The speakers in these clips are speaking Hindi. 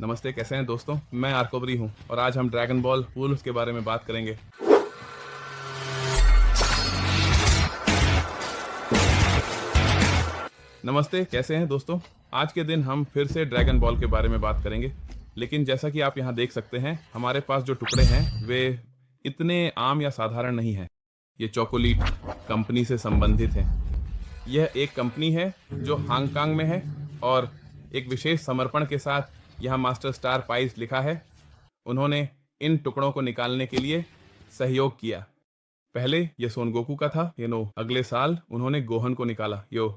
नमस्ते, कैसे हैं दोस्तों। मैं आर्कोबरी हूं और आज हम ड्रैगन बॉल वुल्फ के बारे में बात करेंगे। नमस्ते, कैसे हैं दोस्तों। आज के दिन हम फिर से ड्रैगन बॉल के बारे में बात करेंगे, लेकिन जैसा कि आप यहाँ देख सकते हैं, हमारे पास जो टुकड़े हैं वे इतने आम या साधारण नहीं हैं। ये चॉकोलीट कंपनी से संबंधित है। यह एक कंपनी है जो हांगकांग में है और एक विशेष समर्पण के साथ यहाँ मास्टर स्टार पाइस लिखा है। उन्होंने इन टुकड़ों को निकालने के लिए सहयोग किया। पहले ये सोन गोकू का था, अगले साल उन्होंने गोहन को निकाला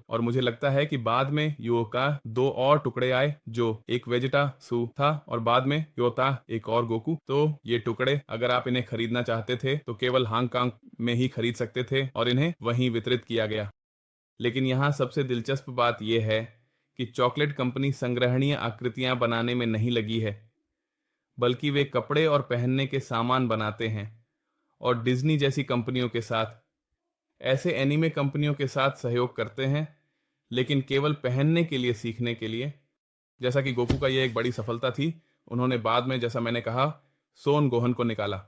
और मुझे लगता है कि बाद में यो का 2 और टुकड़े आए, जो एक वेजिटा सू था और बाद में योता एक और गोकू। तो ये टुकड़े अगर आप इन्हें खरीदना चाहते थे तो केवल हांगकांग में ही खरीद सकते थे और इन्हें वहीं वितरित किया गया। लेकिन यहाँ सबसे दिलचस्प बात यह है कि चॉकलेट कंपनी संग्रहणीय आकृतियां बनाने में नहीं लगी है, बल्कि वे कपड़े और पहनने के सामान बनाते हैं और डिज्नी जैसी कंपनियों के साथ, ऐसे एनीमे कंपनियों के साथ सहयोग करते हैं, लेकिन केवल पहनने के लिए, सीखने के लिए। जैसा कि गोकू का ये एक बड़ी सफलता थी, उन्होंने बाद में, जैसा मैंने कहा, सोन गोहन को निकाला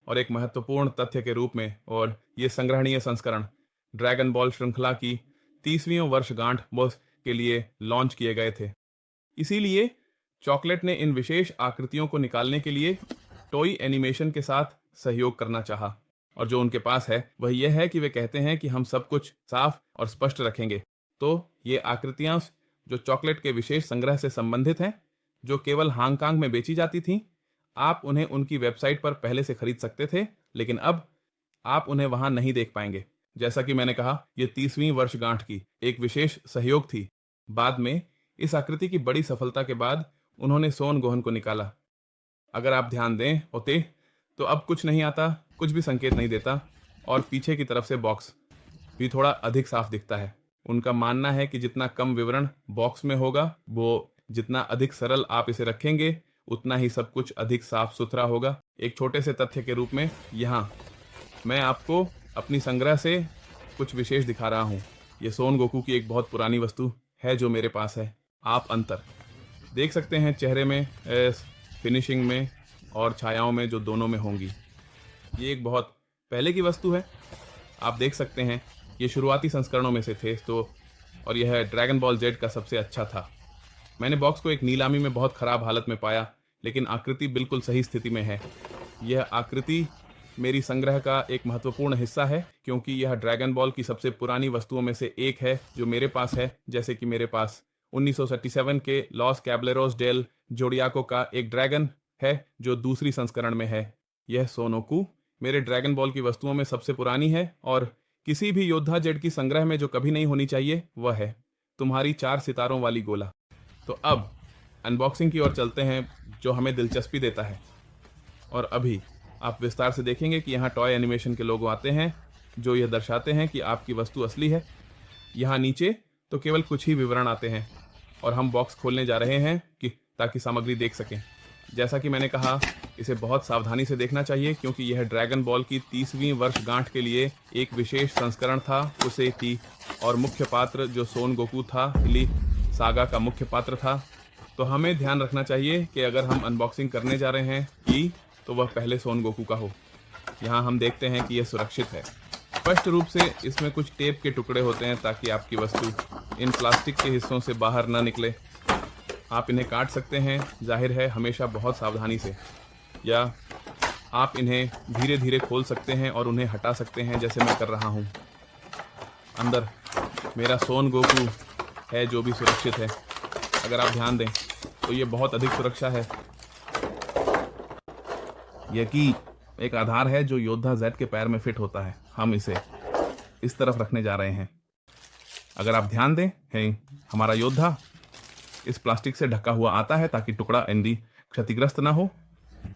और एक महत्वपूर्ण तथ्य के रूप में, और ये संग्रहणीय संस्करण ड्रैगन बॉल श्रृंखला की 30वीं वर्षगांठ के लिए लॉन्च किए गए थे। इसीलिए चॉकलेट ने इन विशेष आकृतियों को निकालने के लिए टॉय एनिमेशन के साथ सहयोग करना चाहा, और जो उनके पास है वह यह है कि वे कहते हैं कि हम सब कुछ साफ और स्पष्ट रखेंगे। तो ये आकृतियां जो चॉकलेट के विशेष संग्रह से संबंधित हैं, जो केवल हांगकांग में बेची जाती थीं, आप उन्हें उनकी वेबसाइट पर पहले से खरीद सकते थे, लेकिन अब आप उन्हें वहां नहीं देख पाएंगे। जैसा कि मैंने कहा, यह 30वीं वर्षगांठ की एक विशेष सहयोग थी। बाद में इस आकृति की बड़ी सफलता के बाद उन्होंने सोन गोहन को निकाला। अगर आप ध्यान दें होते तो अब कुछ नहीं आता, कुछ भी संकेत नहीं देता, और पीछे की तरफ से बॉक्स भी थोड़ा अधिक साफ दिखता है। उनका मानना है कि जितना कम विवरण बॉक्स में होगा, वो जितना अधिक सरल आप इसे रखेंगे, उतना ही सब कुछ अधिक साफ सुथरा होगा। एक छोटे से तथ्य के रूप में यहाँ मैं आपको अपनी संग्रह से कुछ विशेष दिखा रहा हूँ। ये सोन गोकू की एक बहुत पुरानी वस्तु है जो मेरे पास है। आप अंतर देख सकते हैं चेहरे में, फिनिशिंग में और छायाओं में, जो दोनों में होंगी। ये एक बहुत पहले की वस्तु है। आप देख सकते हैं ये शुरुआती संस्करणों में से थे, तो और यह ड्रैगन बॉल जेड का सबसे अच्छा था। मैंने बॉक्स को एक नीलामी में बहुत खराब हालत में पाया, लेकिन आकृति बिल्कुल सही स्थिति में है। यह आकृति मेरी संग्रह का एक महत्वपूर्ण हिस्सा है, क्योंकि यह ड्रैगन बॉल की सबसे पुरानी वस्तुओं में से एक है जो मेरे पास है। जैसे कि मेरे पास 1937 के लॉस कैबलेरोस डेल जोडियाको का एक ड्रैगन है जो दूसरी संस्करण में है। यह सोनोकू मेरे ड्रैगन बॉल की वस्तुओं में सबसे पुरानी है, और किसी भी योद्धा जेड की संग्रह में जो कभी नहीं होनी चाहिए वह है तुम्हारी 4 सितारों वाली गोला। तो अब अनबॉक्सिंग की ओर चलते हैं, जो हमें दिलचस्पी देता है। और अभी आप विस्तार से देखेंगे कि यहाँ टॉय एनिमेशन के लोगो आते हैं, जो यह दर्शाते हैं कि आपकी वस्तु असली है। यहाँ नीचे तो केवल कुछ ही विवरण आते हैं, और हम बॉक्स खोलने जा रहे हैं ताकि सामग्री देख सकें। जैसा कि मैंने कहा, इसे बहुत सावधानी से देखना चाहिए, क्योंकि यह ड्रैगन बॉल की 30वीं वर्षगांठ के लिए एक विशेष संस्करण था। उसे थी, और मुख्य पात्र जो सोन गोकू था, हिली सागा का मुख्य पात्र था। तो हमें ध्यान रखना चाहिए कि अगर हम अनबॉक्सिंग करने जा रहे हैं तो वह पहले सोन गोकू का हो। यहाँ हम देखते हैं कि यह सुरक्षित है। स्पष्ट रूप से इसमें कुछ टेप के टुकड़े होते हैं ताकि आपकी वस्तु इन प्लास्टिक के हिस्सों से बाहर न निकले। आप इन्हें काट सकते हैं, जाहिर है हमेशा बहुत सावधानी से, या आप इन्हें धीरे धीरे खोल सकते हैं और उन्हें हटा सकते हैं, जैसे मैं कर रहा हूँ। अंदर मेरा सोन गोकू है जो भी सुरक्षित है। अगर आप ध्यान दें तो ये बहुत अधिक सुरक्षा है। यह कि एक आधार है जो योद्धा जेड के पैर में फिट होता है। हम इसे इस तरफ रखने जा रहे हैं। अगर आप ध्यान दें, हमारा योद्धा इस प्लास्टिक से ढका हुआ आता है ताकि टुकड़ा एंडी क्षतिग्रस्त ना हो,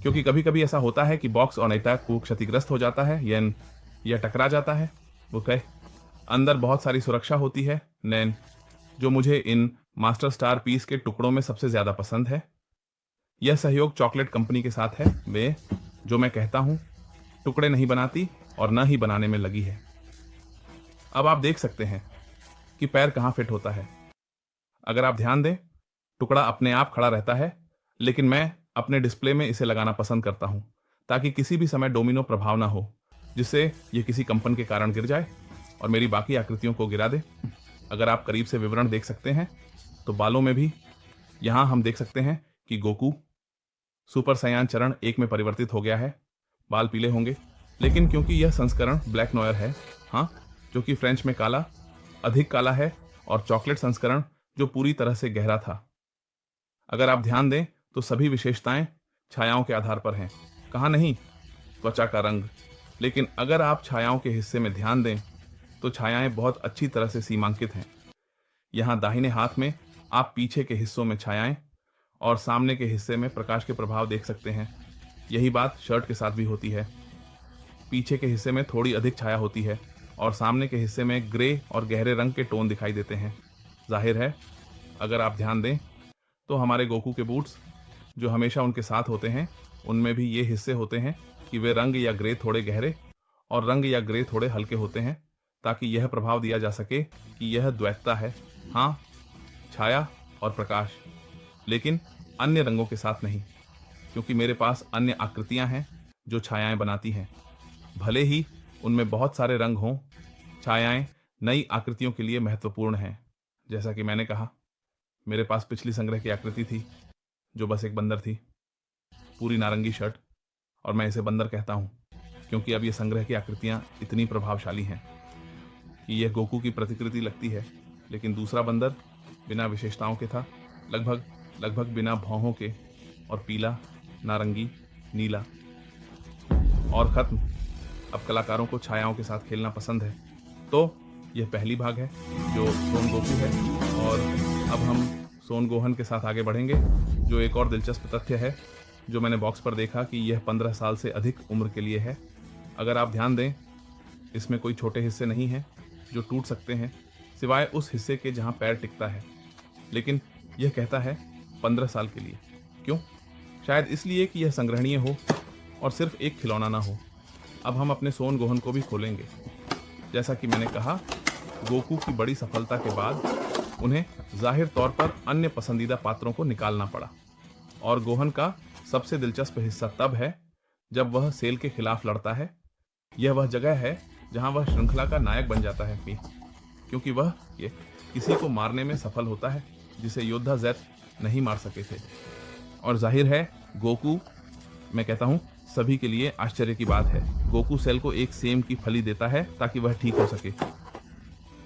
क्योंकि कभी कभी ऐसा होता है कि बॉक्स और नैता को क्षतिग्रस्त हो जाता है या टकरा जाता है। ओके, अंदर बहुत सारी सुरक्षा होती है, जो मुझे इन मास्टर स्टार पीस के टुकड़ों में सबसे ज्यादा पसंद है। यह सहयोग चॉकलेट कंपनी के साथ है। वे, जो मैं कहता हूं, टुकड़े नहीं बनाती और न ही बनाने में लगी है। अब आप देख सकते हैं कि पैर कहां फिट होता है। अगर आप ध्यान दें, टुकड़ा अपने आप खड़ा रहता है, लेकिन मैं अपने डिस्प्ले में इसे लगाना पसंद करता हूँ ताकि किसी भी समय डोमिनो प्रभाव ना हो, जिससे यह किसी कंपन के कारण गिर जाए और मेरी बाकी आकृतियों को गिरा दे। अगर आप करीब से विवरण देख सकते हैं तो बालों में भी यहाँ हम देख सकते हैं कि गोकू सुपर सायान चरण 1 में परिवर्तित हो गया है। बाल पीले होंगे, लेकिन क्योंकि यह संस्करण ब्लैक नॉयर है, हाँ, जो कि फ्रेंच में काला, अधिक काला है, और चॉकलेट संस्करण जो पूरी तरह से गहरा था। अगर आप ध्यान दें तो सभी विशेषताएं छायाओं के आधार पर हैं, कहाँ नहीं, त्वचा का रंग। लेकिन अगर आप छायाओं के हिस्से में ध्यान दें तो छायाएं बहुत अच्छी तरह से सीमांकित हैं। यहाँ दाहिने हाथ में आप पीछे के हिस्सों में छायाएं और सामने के हिस्से में प्रकाश के प्रभाव देख सकते हैं। यही बात शर्ट के साथ भी होती है। पीछे के हिस्से में थोड़ी अधिक छाया होती है और सामने के हिस्से में ग्रे और गहरे रंग के टोन दिखाई देते हैं। जाहिर है, अगर आप ध्यान दें तो हमारे गोकू के बूट्स जो हमेशा उनके साथ होते हैं, उनमें भी ये हिस्से होते हैं कि वे रंग या ग्रे थोड़े गहरे और रंग या ग्रे थोड़े हल्के होते हैं, ताकि यह प्रभाव दिया जा सके कि यह द्वैतता है, हाँ, छाया और प्रकाश, लेकिन अन्य रंगों के साथ नहीं, क्योंकि मेरे पास अन्य आकृतियां हैं जो छायाएं बनाती हैं। भले ही उनमें बहुत सारे रंग हों, छायाएं नई आकृतियों के लिए महत्वपूर्ण हैं। जैसा कि मैंने कहा, मेरे पास पिछली संग्रह की आकृति थी जो बस एक बंदर थी, पूरी नारंगी शर्ट, और मैं इसे बंदर कहता हूं क्योंकि अब ये संग्रह की आकृतियां इतनी प्रभावशाली हैं कि यह गोकू की प्रतिकृति लगती है। लेकिन दूसरा बंदर बिना विशेषताओं के था, लगभग बिना भौहों के, और पीला, नारंगी, नीला और खत्म। अब कलाकारों को छायाओं के साथ खेलना पसंद है। तो यह पहली भाग है जो सोन गोकू है, और अब हम सोन गोहन के साथ आगे बढ़ेंगे, जो एक और दिलचस्प तथ्य है जो मैंने बॉक्स पर देखा कि यह 15 साल से अधिक उम्र के लिए है। अगर आप ध्यान दें, इसमें कोई छोटे हिस्से नहीं हैं जो टूट सकते हैं, सिवाय उस हिस्से के जहां पैर टिकता है। लेकिन यह कहता है 15 साल के लिए। क्यों? शायद इसलिए कि यह संग्रहणीय हो और सिर्फ एक खिलौना ना हो। अब हम अपने सोन गोहन को भी खोलेंगे। जैसा कि मैंने कहा, गोकू की बड़ी सफलता के बाद उन्हें जाहिर तौर पर अन्य पसंदीदा पात्रों को निकालना पड़ा, और गोहन का सबसे दिलचस्प हिस्सा तब है जब वह सेल के खिलाफ लड़ता है। यह वह जगह है जहां वह श्रृंखला का नायक बन जाता है, क्योंकि वह ये किसी को मारने में सफल होता है जिसे योद्धा ज़ेथ नहीं मार सके थे। और जाहिर है, गोकू, मैं कहता हूं, सभी के लिए आश्चर्य की बात है। गोकू सेल को एक सेम की फली देता है ताकि वह ठीक हो सके,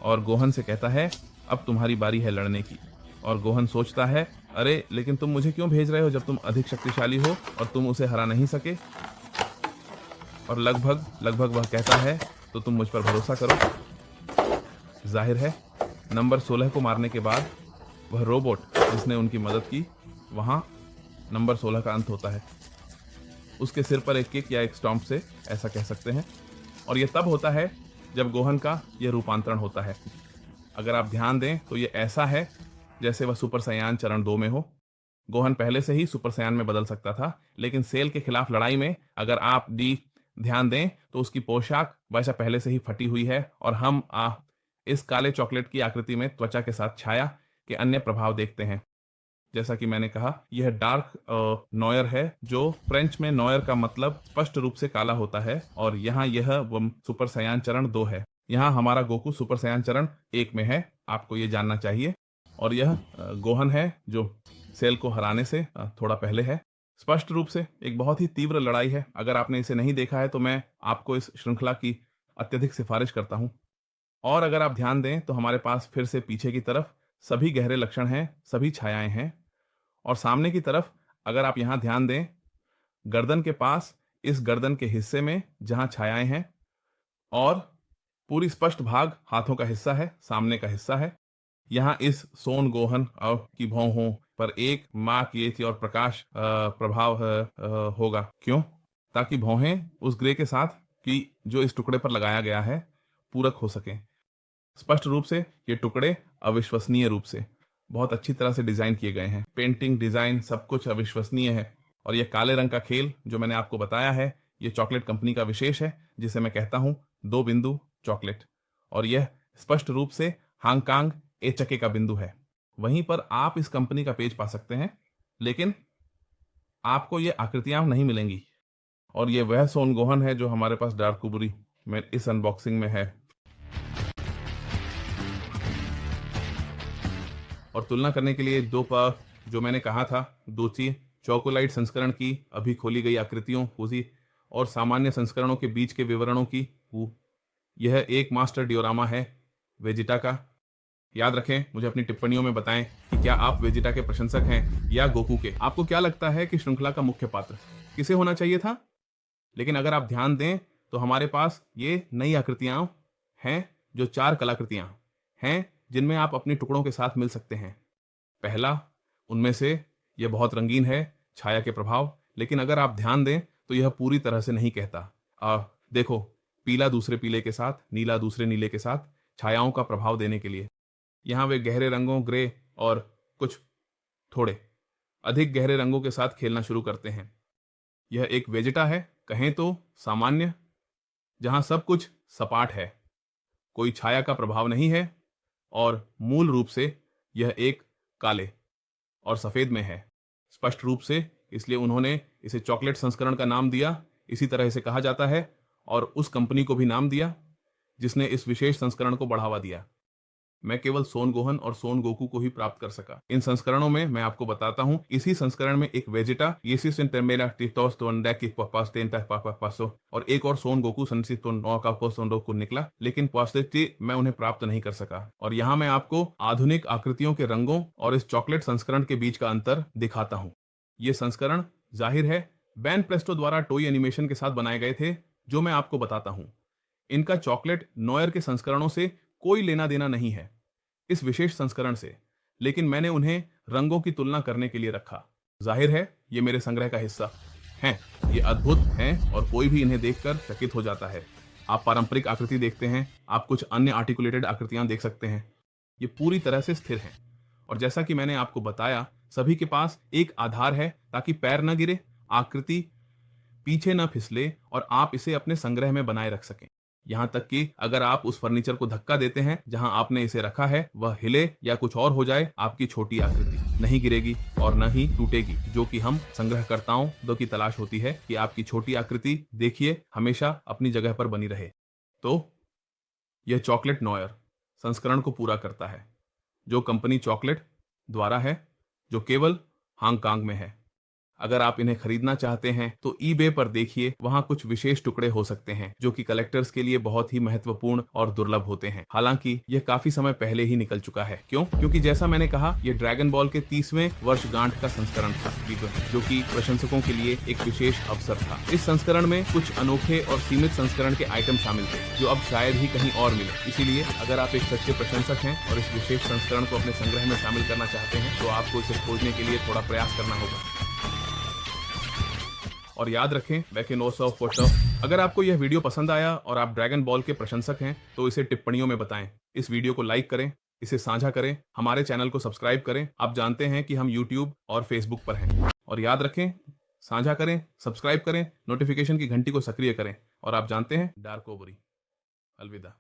और गोहन से कहता है, अब तुम्हारी बारी है लड़ने की। और गोहन सोचता है, अरे लेकिन तुम मुझे क्यों भेज रहे हो जब तुम अधिक शक्तिशाली हो और तुम उसे हरा नहीं सके। और लगभग वह कहता है, तो तुम मुझ पर भरोसा करो। जाहिर है, नंबर 16 को मारने के बाद वह रोबोट जिसने उनकी मदद की, वहां नंबर 16 का अंत होता है। उसके सिर पर एक किक या एक स्टॉम्प से, ऐसा कह सकते हैं। और यह तब होता है जब गोहन का यह रूपांतरण होता है। अगर आप ध्यान दें तो यह ऐसा है जैसे वह सुपर सायान चरण 2 में हो। गोहन पहले से ही सुपर सायान में बदल सकता था, लेकिन सेल के खिलाफ लड़ाई में अगर आप ध्यान दें तो उसकी पोशाक वैसा पहले से ही फटी हुई है, और हम इस काले चॉकलेट की आकृति में त्वचा के साथ छाया के अन्य प्रभाव देखते हैं। जैसा कि मैंने कहा, यह डार्क नॉयर है, जो फ्रेंच में नॉयर का मतलब स्पष्ट रूप से काला होता है, और यहाँ यह सुपर सायान चरण 2 है। यहाँ हमारा गोकू सुपर सायान चरण 1 में है, आपको ये जानना चाहिए। और यह गोहन है जो सेल को हराने से थोड़ा पहले है। स्पष्ट रूप से एक बहुत ही तीव्र लड़ाई है। अगर आपने इसे नहीं देखा है तो मैं आपको इस श्रृंखला की अत्यधिक सिफारिश करता हूं। और अगर आप ध्यान दें तो हमारे पास फिर से पीछे की तरफ सभी गहरे लक्षण हैं, सभी छायाएं हैं, और सामने की तरफ अगर आप यहां ध्यान दें, गर्दन के पास, इस गर्दन के हिस्से में जहां छायाएं हैं, और पूरी स्पष्ट भाग हाथों का हिस्सा है, सामने का हिस्सा है। यहाँ इस सोन गोहन की भौहों पर एक मार्क ये थी और प्रकाश प्रभाव होगा। क्यों? ताकि भौहें उस ग्रे के साथ की जो इस टुकड़े पर लगाया गया है पूरक हो सके। स्पष्ट रूप से ये टुकड़े अविश्वसनीय रूप से बहुत अच्छी तरह से डिजाइन किए गए हैं। पेंटिंग, डिजाइन, सब कुछ अविश्वसनीय है। और यह काले रंग का खेल जो मैंने आपको बताया है, ये चॉकलेट कंपनी का विशेष है, जिसे मैं कहता हूं 2 बिंदु चॉकलेट। और यह स्पष्ट रूप से हांगकांग ए चके का बिंदु है। वहीं पर आप इस कंपनी का पेज पा सकते हैं, लेकिन आपको ये आकृतियां नहीं मिलेंगी। और ये वह सोन गोहन है जो हमारे पास डार्ककुबरी में इस अनबॉक्सिंग में है। और तुलना करने के लिए जो मैंने कहा था, दो चीज, चोकोलाइट संस्करण की अभी खोली गई आकृतियों उसी और सामान्य संस्करणों के बीच के विवरणों की वो। यह एक मास्टर डियोरामा है वेजिटा का। याद रखें, मुझे अपनी टिप्पणियों में बताएं कि क्या आप वेजिटा के प्रशंसक हैं या गोकू के। आपको क्या लगता है कि श्रृंखला का मुख्य पात्र किसे होना चाहिए था? लेकिन अगर आप ध्यान दें तो हमारे पास ये नई आकृतियां हैं, जो 4 कलाकृतियां हैं जिनमें आप अपने टुकड़ों के साथ मिल सकते हैं। पहला उनमें से यह बहुत रंगीन है, छाया के प्रभाव, लेकिन अगर आप ध्यान दें तो यह पूरी तरह से नहीं कहता। देखो, पीला दूसरे पीले के साथ, नीला दूसरे नीले के साथ, छायाओं का प्रभाव देने के लिए। यहाँ वे गहरे रंगों, ग्रे और कुछ थोड़े अधिक गहरे रंगों के साथ खेलना शुरू करते हैं। यह एक वेजिटा है, कहें तो सामान्य, जहां सब कुछ सपाट है, कोई छाया का प्रभाव नहीं है, और मूल रूप से यह एक काले और सफेद में है, स्पष्ट रूप से। इसलिए उन्होंने इसे चॉकलेट संस्करण का नाम दिया, इसी तरह इसे कहा जाता है, और उस कंपनी को भी नाम दिया जिसने इस विशेष संस्करण को बढ़ावा दिया। मैं केवल सोन गोहन और सोन गोकू को ही प्राप्त कर सका। इन संस्करणों में मैं आपको बताता हूं, इसी संस्करण में एक वेजिटा और एक और सोन गोकू को निकला, लेकिन मैं उन्हें प्राप्त नहीं कर सका। और यहाँ मैं आपको आधुनिक आकृतियों के रंगों और इस चॉकलेट संस्करण के बीच का अंतर दिखाता हूँ। ये संस्करण जाहिर है बैन प्रेस्टो द्वारा टोई एनिमेशन के साथ बनाए गए थे, जो मैं आपको बताता हूँ। इनका चॉकलेट नॉयर के संस्करणों से कोई लेना देना नहीं है, इस विशेष संस्करण से, लेकिन मैंने उन्हें रंगों की तुलना करने के लिए रखा। जाहिर है ये मेरे संग्रह का हिस्सा हैं, ये अद्भुत हैं और कोई भी इन्हें देखकर चकित हो जाता है। आप पारंपरिक आकृति देखते हैं, आप कुछ अन्य आर्टिकुलेटेड आकृतियां देख सकते हैं, ये पूरी तरह से स्थिर हैं। और जैसा कि मैंने आपको बताया, सभी के पास एक आधार है ताकि पैर न गिरे, आकृति पीछे न फिसले और आप इसे अपने संग्रह में बनाए रख सकें। यहां तक कि अगर आप उस फर्नीचर को धक्का देते हैं जहां आपने इसे रखा है, वह हिले या कुछ और हो जाए, आपकी छोटी आकृति नहीं गिरेगी और न ही टूटेगी, जो कि हम संग्रहकर्ताओं की तलाश होती है कि आपकी छोटी आकृति देखिए हमेशा अपनी जगह पर बनी रहे। तो यह चॉकलेट नॉयर संस्करण को पूरा करता है, जो कंपनी चॉकलेट द्वारा है, जो केवल हांगकांग में है। अगर आप इन्हें खरीदना चाहते हैं तो ईबे पर देखिए, वहां कुछ विशेष टुकड़े हो सकते हैं जो कि कलेक्टर्स के लिए बहुत ही महत्वपूर्ण और दुर्लभ होते हैं। हालांकि यह काफी समय पहले ही निकल चुका है। क्यों? क्योंकि जैसा मैंने कहा, यह ड्रैगन बॉल के 30वें वर्षगांठ का संस्करण था, जो कि प्रशंसकों के लिए एक विशेष अवसर था। इस संस्करण में कुछ अनोखे और सीमित संस्करण के आइटम शामिल थे, जो अब शायद ही कहीं और मिले। इसीलिए अगर आप एक सच्चे प्रशंसक हैं और इस विशेष संस्करण को अपने संग्रह में शामिल करना चाहते हैं, तो आपको इसे खोजने के लिए थोड़ा प्रयास करना होगा। और याद रखें, अगर आपको यह वीडियो पसंद आया और आप ड्रैगन बॉल के प्रशंसक हैं तो इसे टिप्पणियों में बताएं। इस वीडियो को लाइक करें, इसे साझा करें, हमारे चैनल को सब्सक्राइब करें। आप जानते हैं कि हम यूट्यूब और फेसबुक पर हैं। और याद रखें, साझा करें, सब्सक्राइब करें, नोटिफिकेशन की घंटी को सक्रिय करें। और आप जानते हैं, डार्कोबरी। अलविदा।